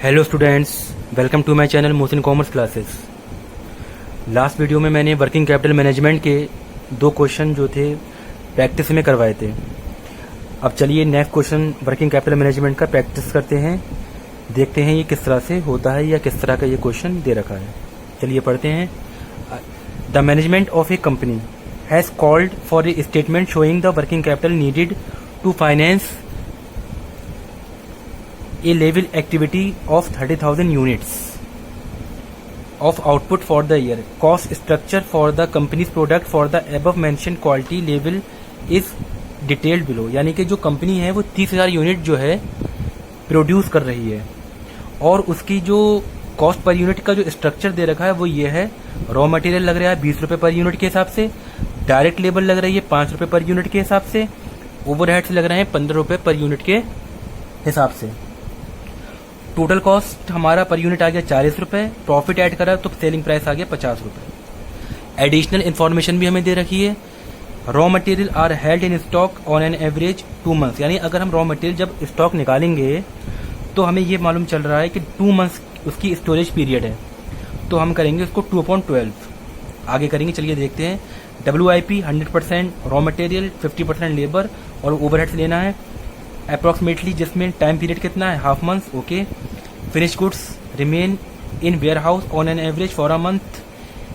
Hello students, welcome to my channel Mohsin commerce classes. Last video में मैंने working capital management के 2 question जो थे प्रैक्टिस में करवाए थे। अब चलिए next question working capital management का प्रैक्टिस करते हैं, देखते हैं ये किस तरह से होता है या किस तरह का ये क्वेश्चन दे रखा है। चलिए पढ़ते हैं। The management of a company has called for a statement showing the working capital needed to finance a level activity of 30,000 units of output for the year. Cost structure for the company's product for the above mentioned quality level is detailed below. यानी कि जो company है वो 30,000 unit जो है produce कर रही है और उसकी जो कॉस्ट पर यूनिट का जो स्ट्रक्चर दे रखा है वो ये है। रॉ मटेरियल लग रहा है 20 रुपये पर यूनिट के हिसाब से, डायरेक्ट लेबर लग रही है 5 रुपये पर यूनिट के हिसाब से, ओवरहेड्स लग रहे हैं 15 रुपये पर यूनिट के हिसाब से। टोटल कॉस्ट हमारा पर यूनिट आ गया 40 रुपये, प्रॉफिट ऐड करा तो सेलिंग प्राइस आ गया 50 रुपये। एडिशनल इन्फॉर्मेशन भी हमें दे रखी है। Raw material are held in stock on an average 2 months, यानी अगर हम रॉ मटेरियल जब स्टॉक निकालेंगे तो हमें ये मालूम चल रहा है कि 2 मंथ्स उसकी स्टोरेज पीरियड है, तो हम करेंगे उसको 2/12 आगे करेंगे। चलिए देखते हैं। WIP 100% रॉ मटेरियल, 50% लेबर और ओवरहेड्स लेना है अप्रॉक्सीमेटली, जिसमें टाइम पीरियड कितना है, half month. Okay. Finish goods remain in warehouse on an average for a month,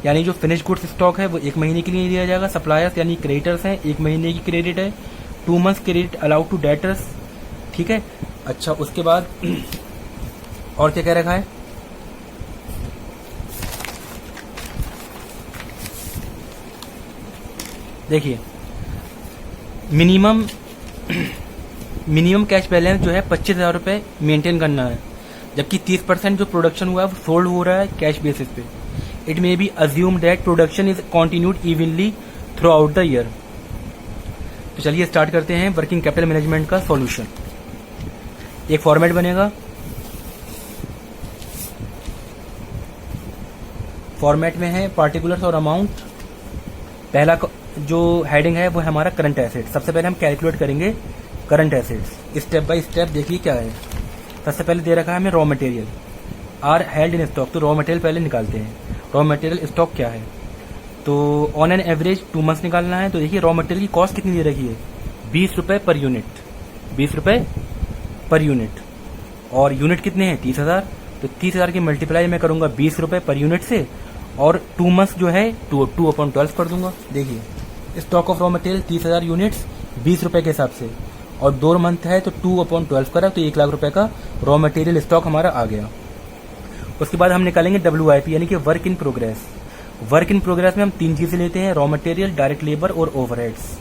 यानी जो फिनिश गुड्स स्टॉक है वो 1 महीने के लिए दिया जाएगा। सप्लायर्स यानी क्रेडिटर्स हैं, 1 महीने की क्रेडिट है। 2 months credit allowed to debtors, ठीक है। अच्छा, उसके बाद और क्या कह रखा है, देखिए मिनिमम कैश बैलेंस जो है 25,000 रुपये मेंटेन करना है, जबकि 30% जो प्रोडक्शन हुआ है वो सोल्ड हो रहा है कैश बेसिस पे। It may be assume that production is continued evenly through out the year. तो चलिए स्टार्ट करते हैं वर्किंग कैपिटल मैनेजमेंट का सॉल्यूशन। एक फॉर्मेट बनेगा, फॉर्मेट में है पार्टिकुलर्स और अमाउंट। पहला जो हेडिंग है वो है हमारा करंट एसेट। सबसे पहले हम कैलकुलेट करेंगे current assets step by step. देखिए क्या है। सबसे पहले दे रखा है हमें raw material are held in stock, तो रॉ मटेरियल पहले निकालते हैं। रॉ मटेरियल स्टॉक क्या है, तो ऑन एन एवरेज 2 मंथ्स निकालना है। तो देखिए रॉ मटेरियल की कॉस्ट कितनी दे रखी है, 20 रुपये पर यूनिट, 20 रुपये पर यूनिट। और यूनिट कितने हैं, 30,000। तो 30,000 की मल्टीप्लाई मैं करूंगा 20 रुपये पर यूनिट से, और 2 मंथ्स जो है 2/12 कर दूंगा। देखिए stock of raw material 30,000 units 20 रुपये के हिसाब से, और 2 मंथ है तो 2/12 करा, तो 1 लाख रुपए का रॉ मटेरियल स्टॉक हमारा आ गया। उसके बाद हम निकालेंगे WIP यानी कि work in progress. Work in progress में हम 3 चीजें लेते हैं, रॉ मटेरियल, डायरेक्ट लेबर और ओवरहेड्स।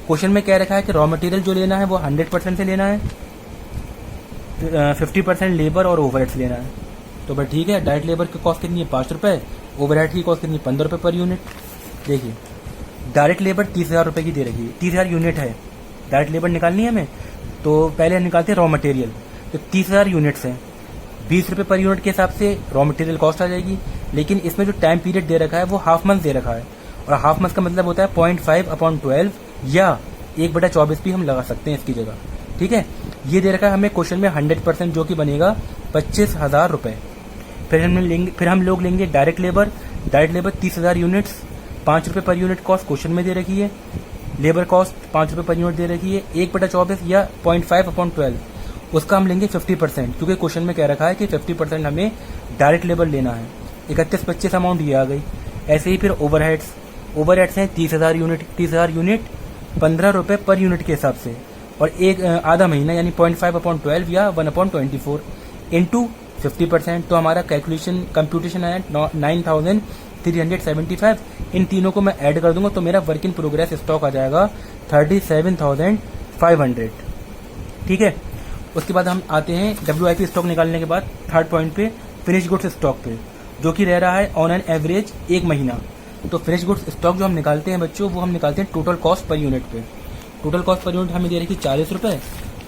क्वेश्चन में कह रखा है कि रॉ मटेरियल जो लेना है वो 100% से लेना है, 50% लेबर और ओवरहेड्स लेना है। तो भाई ठीक है, डायरेक्ट लेबर की कॉस्ट कितनी है, 5 रुपये, ओवरहेड की कॉस्ट कितनी है, 15 रुपये पर यूनिट। देखिए डायरेक्ट लेबर 30,000 रुपये की दे रखी है, 30,000 यूनिट है, डायरेक्ट लेबर निकालनी है हमें। तो पहले निकालते हैं रॉ मटेरियल। तो 30,000 यूनिट्स हैं, 20 रुपये पर यूनिट के हिसाब से रॉ मटेरियल कॉस्ट आ जाएगी। लेकिन इसमें जो टाइम पीरियड दे रखा है वो हाफ मंथ दे रखा है, और हाफ मंथ का मतलब होता है 0.5/12 या 1/24 भी हम लगा सकते हैं इसकी जगह, ठीक है। ये दे रखा है हमें क्वेश्चन में 100%, जो कि बनेगा 25,000 रुपये। फिर हम लोग लेंगे direct labour. Direct labour 30,000 units, 5 रुपये पर यूनिट कॉस्ट क्वेश्चन में दे रखी है। लेबर कॉस्ट 5 रुपये पर यूनिट दे रखी है, 1/24 या 0.5/12, उसका हम लेंगे 50%, क्योंकि क्वेश्चन में कह रखा है कि 50% हमें डायरेक्ट लेबर लेना है। 31-25 अमाउंट ये आ गई। ऐसे ही फिर ओवरहेड्स हैं 30,000 यूनिट 15 रुपये पर यूनिट के हिसाब से, और एक आधा महीना यानी 0.5/12 या 1/24 इंटू 50%। तो हमारा कंप्यूटेशन आया 9,375। इन तीनों को मैं ऐड कर दूंगा तो मेरा वर्क इन प्रोग्रेस स्टॉक आ जाएगा 37,500, ठीक है। उसके बाद हम आते हैं WIP स्टॉक निकालने के बाद थर्ड पॉइंट पे, फिनिश गुड्स स्टॉक पे, जो कि रह रहा है ऑन एन एवरेज 1 महीना। तो फिनिश गुड्स स्टॉक जो हम निकालते हैं बच्चों, वो हम निकालते हैं टोटल कॉस्ट पर यूनिट पे। टोटल कॉस्ट पर यूनिट हमें दे रही है 40 रुपये,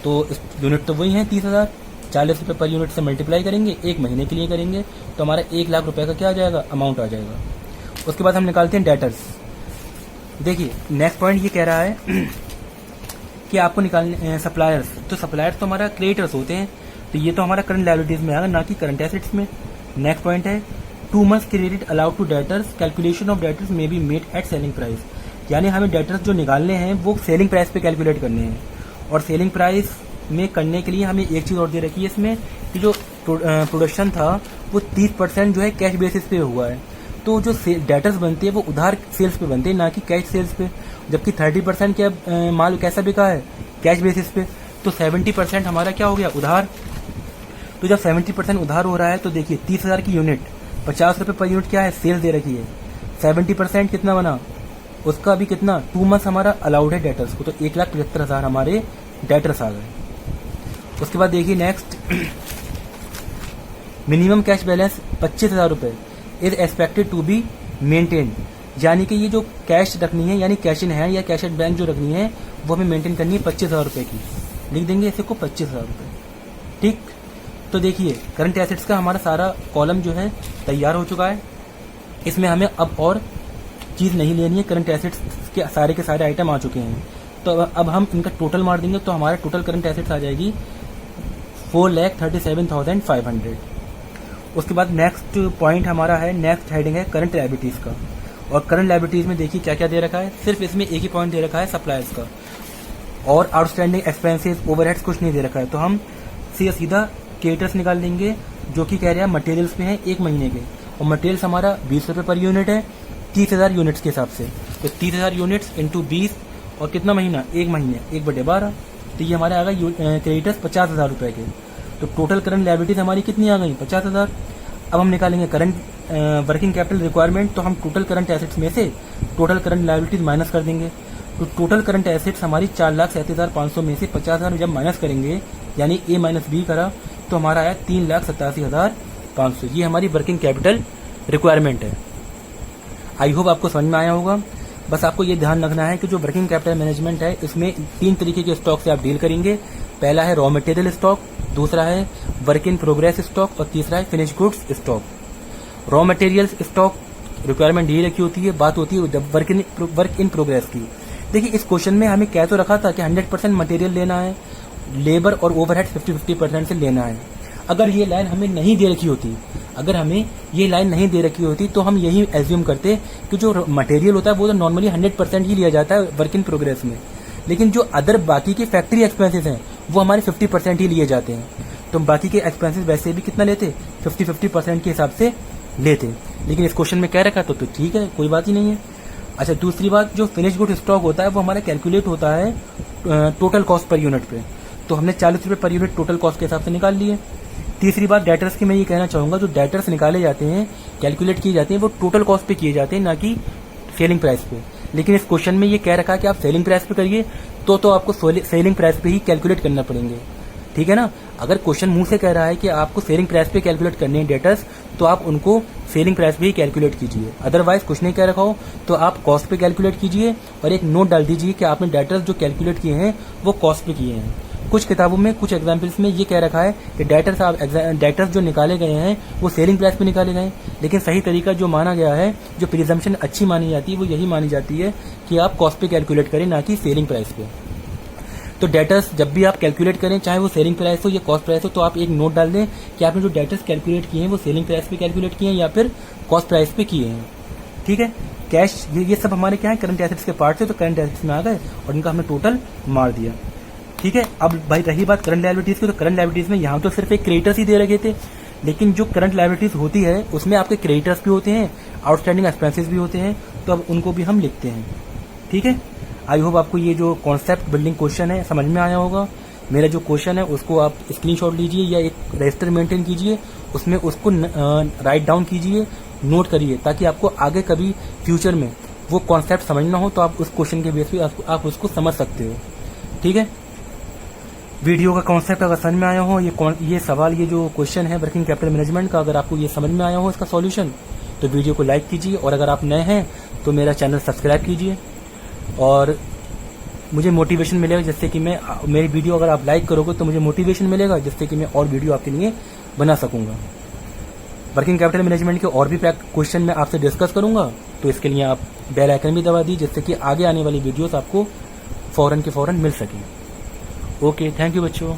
तो यूनिट तो वही है 30,000, 40 रुपये पर यूनिट से मल्टीप्लाई करेंगे, 1 महीने के लिए करेंगे, तो हमारा 1 लाख रुपए का क्या आ जाएगा, अमाउंट आ जाएगा। उसके बाद हम निकालते हैं डेटर्स। देखिए नेक्स्ट पॉइंट ये कह रहा है कि आपको निकालने सप्लायर्स, तो सप्लायर्स तो हमारा क्रेडिटर्स होते हैं, तो ये तो हमारा करंट लायबिलिटीज में आएगा, ना कि करंट एसेट्स में। नेक्स्ट पॉइंट है 2 months credit allowed to debtors, calculation of debtors may be made at selling price. यानी हमें डेटर्स जो निकालने हैं वो सेलिंग प्राइस पे कैलकुलेट करने हैं, और सेलिंग प्राइस में करने के लिए हमें एक चीज़ और दे रखी है इसमें कि जो प्रोडक्शन था वो 30% जो है कैश बेसिस पे हुआ है, तो जो डेटर्स बनते हैं वो उधार सेल्स पे बनते हैं, ना कि कैश सेल्स पे। जबकि 30% क्या माल कैसा बिका है, कैश बेसिस पे। तो 70% हमारा क्या हो गया, उधार। तो जब 70% उधार हो रहा है तो देखिए 30,000 की यूनिट, 50 रुपये पर यूनिट क्या है, सेल्स दे रखी है। 70% कितना बना, उसका भी कितना 2 months हमारा अलाउड है डेटर्स को, तो 1,75,000 हमारे डेटर्स आ गए। उसके बाद देखिए नेक्स्ट, मिनिमम कैश बैलेंस 25,000 रुपये is expected to be maintain. यानी कि ये जो कैश रखनी है, यानी कैश इन हैंड या कैश एट बैंक जो रखनी है वो हमें मेंटेन करनी है 25,000 रुपये की। लिख देंगे इसे को 25,000 रुपये। ठीक, तो देखिए करंट एसेट्स का हमारा सारा कॉलम जो है तैयार हो चुका है। इसमें हमें अब और चीज़ नहीं लेनी है, करंट एसेट्स के सारे आइटम आ चुके हैं। तो अब हम इनका टोटल मार देंगे तो हमारा टोटल करंट एसेट्स आ जाएगी 4,37,500। उसके बाद नेक्स्ट पॉइंट हमारा है, नेक्स्ट हेडिंग है करंट लायबिलिटीज़ का। और करंट लायबिलिटीज़ में देखिए क्या क्या दे रखा है, सिर्फ इसमें एक ही पॉइंट दे रखा है सप्लायर्स का, और आउटस्टैंडिंग एक्सपेंसेस ओवरहेड्स कुछ नहीं दे रखा है। तो हम सीधा क्रेडिटर्स निकाल देंगे, जो कि कह रहे हैं मटेरियल्स पे हैं 1 महीने के, और मटेरियल्स हमारा 20 रुपये पर यूनिट है 30,000 यूनिट्स के हिसाब से। तो 30,000 यूनिट्स इंटू 20 और कितना महीना, 1 महीने, 1/12। तो ये हमारे आ गए क्रेडिटर्स 50,000 रुपये के। तो टोटल करंट लायबिलिटीज हमारी कितनी आ गई, 50,000। अब हम निकालेंगे करंट वर्किंग कैपिटल रिक्वायरमेंट, तो हम टोटल करंट एसेट्स में से टोटल करंट लायबिलिटीज माइनस कर देंगे। तो टोटल करंट एसेट्स हमारी 4,37,500 में से 50,000 जब माइनस करेंगे, यानी ए माइनस बी करा, तो हमारा आया 3,87,500। ये हमारी वर्किंग कैपिटल रिक्वायरमेंट है। आई होप आपको समझ में आया होगा। बस आपको ये ध्यान रखना है कि जो वर्किंग कैपिटल मैनेजमेंट है इसमें 3 तरीके के स्टॉक से आप डील करेंगे। पहला है रॉ मटेरियल स्टॉक, दूसरा है वर्क इन प्रोग्रेस स्टॉक, और तीसरा है finish goods stock. Raw materials stock requirement यही रखी होती है, बात होती है वर्क इन प्रोग्रेस की। देखिए इस क्वेश्चन में हमें कह तो रखा था कि 100% मटेरियल लेना है, लेबर और ओवरहेड 50-50% से लेना है। अगर ये लाइन हमें नहीं दे रखी होती, तो हम यही एज्यूम करते कि जो मटेरियल होता है वो तो नॉर्मली 100% ही लिया जाता है वर्क इन प्रोग्रेस में, लेकिन जो अदर बाकी के फैक्ट्री एक्सपेंसेस हैं वो हमारे 50% ही लिए जाते हैं। तो बाकी के एक्सपेंसेस वैसे भी कितना लेते, 50-50% के हिसाब से लेते। लेकिन इस क्वेश्चन में कह रखा तो ठीक है, कोई बात ही नहीं है। अच्छा, दूसरी बात, जो फिनिश गुड स्टॉक होता है वो हमारा कैलकुलेट होता है टोटल कॉस्ट पर यूनिट पे, तो हमने 40 रुपये पर यूनिट टोटल कॉस्ट के हिसाब से निकाल लिए। तीसरी बात, डेटर्स की मैं ये कहना चाहूँगा, जो डेटर्स निकाले जाते हैं, कैलकुलेट किए जाते हैं, वो टोटल कॉस्ट पे किए जाते हैं, ना कि सेलिंग प्राइस पे। लेकिन इस क्वेश्चन में ये कह रखा है कि आप सेलिंग प्राइस पे करिए, तो आपको सेलिंग प्राइस पे ही कैलकुलेट करना पड़ेंगे। ठीक है ना। अगर क्वेश्चन मुंह से कह रहा है कि आपको सेलिंग प्राइस पे कैलकुलेट करने हैं डेटर्स, तो आप उनको सेलिंग प्राइस पे ही कैलकुलेट कीजिए। अदरवाइज कुछ नहीं कह रखा हो तो आप कॉस्ट पे कैलकुलेट कीजिए, और एक नोट डाल दीजिए कि आपने डेटर्स जो कैलकुलेट किए हैं वो कॉस्ट पे किए हैं। कुछ किताबों में, कुछ एग्जाम्पल्स में ये कह रखा है कि डेटर्स जो निकाले गए हैं वो सेलिंग प्राइस पे निकाले गए, लेकिन सही तरीका जो माना गया है, जो प्रिजम्पशन अच्छी मानी जाती है, वो यही मानी जाती है कि आप कॉस्ट पे कैलकुलेट करें, ना कि सेलिंग प्राइस पे। तो डेटर्स जब भी आप कैलकुलेट करें, चाहे वो सेलिंग प्राइस हो या कॉस्ट प्राइस हो, तो आप एक नोट डाल दें कि आपने जो डेटर्स कैलकुलेट किए हैं वो सेलिंग प्राइस पे कैलकुलेट किए हैं या फिर कॉस्ट प्राइस पे किए हैं। ठीक है। कैश, ये सब हमारे क्या है, करंट एसेट्स के पार्ट से, तो करंट एसेट्स में आ गए और इनका हमने टोटल मार दिया। ठीक है। अब भाई रही बात करंट लायबिलिटीज की, तो करंट लायबिलिटीज में यहाँ तो सिर्फ एक क्रेडिटर्स ही दे रखे थे, लेकिन जो करंट लायबिलिटीज होती है उसमें आपके क्रेडिटर्स भी होते हैं, आउटस्टैंडिंग एक्सपेंसेस भी होते हैं, तो अब उनको भी हम लिखते हैं। ठीक है। आई होप आपको ये जो कॉन्सेप्ट बिल्डिंग क्वेश्चन है समझ में आया होगा। मेरा जो क्वेश्चन है उसको आप स्क्रीनशॉट लीजिए या एक रजिस्टर मेंटेन कीजिए, उसमें उसको राइट डाउन कीजिए, नोट करिए, ताकि आपको आगे कभी फ्यूचर में वो कॉन्सेप्ट समझना हो तो आप उस क्वेश्चन के बेस पे आप उसको समझ सकते हो। ठीक है। वीडियो का कॉन्सेप्ट अगर समझ में आया हो, ये सवाल, ये जो क्वेश्चन है वर्किंग कैपिटल मैनेजमेंट का, अगर आपको ये समझ में आया हो इसका सॉल्यूशन, तो वीडियो को लाइक कीजिए, और अगर आप नए हैं तो मेरा चैनल सब्सक्राइब कीजिए, और मुझे मोटिवेशन मिलेगा, जिससे कि मेरी वीडियो अगर आप लाइक करोगे तो मुझे मोटिवेशन मिलेगा, जिससे कि मैं और वीडियो आपके लिए बना सकूंगा। वर्किंग कैपिटल मैनेजमेंट के और भी क्वेश्चन मैं आपसे डिस्कस करूंगा, तो इसके लिए आप बेल आइकन भी दबा दी, जिससे कि आगे आने वाली वीडियोस आपको फौरन के फौरन मिल सके। ओके, थैंक यू बच्चों।